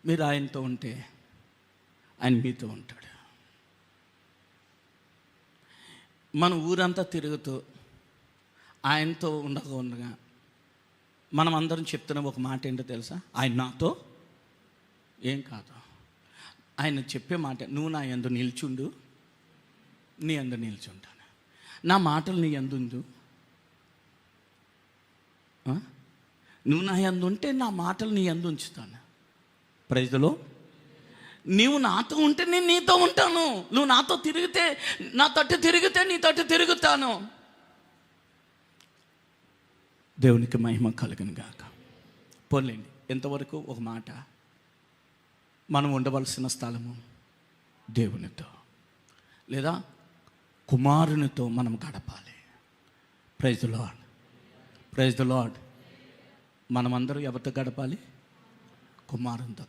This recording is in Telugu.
మీరు ఆయనతో ఉంటే ఆయన మీతో ఉంటాడు. మన ఊరంతా తిరుగుతూ ఆయనతో ఉండగా మనం అందరం చెప్తున్న ఒక మాట ఏంటో తెలుసా? ఆయన నాతో ఏం కాదు. ఆయన చెప్పే మాట, నువ్వు నా యందు నిల్చుండు, నీ యందు నిల్చుంటాను. నా మాటలు నీ యందు ఉండు. నువ్వు నా యందు ఉంటే నా మాటలు నీ యందు ఉంచుతాను. ప్రైజ్లో నీవు నాతో ఉంటే నేను నీతో ఉంటాను. నువ్వు నాతో తిరిగితే, నా తట్టు తిరిగితే నీ తట్టు తిరుగుతాను. దేవునికి మహిమ కలుగును గాక. పోలేండి, ఎంతవరకు ఒక మాట, మనం ఉండవలసిన స్థలము దేవునితో లేదా కుమారునితో మనం గడపాలి. Praise the Lord, praise the Lord. మనమందరం ఎవరితో గడపాలి? కుమారునితో.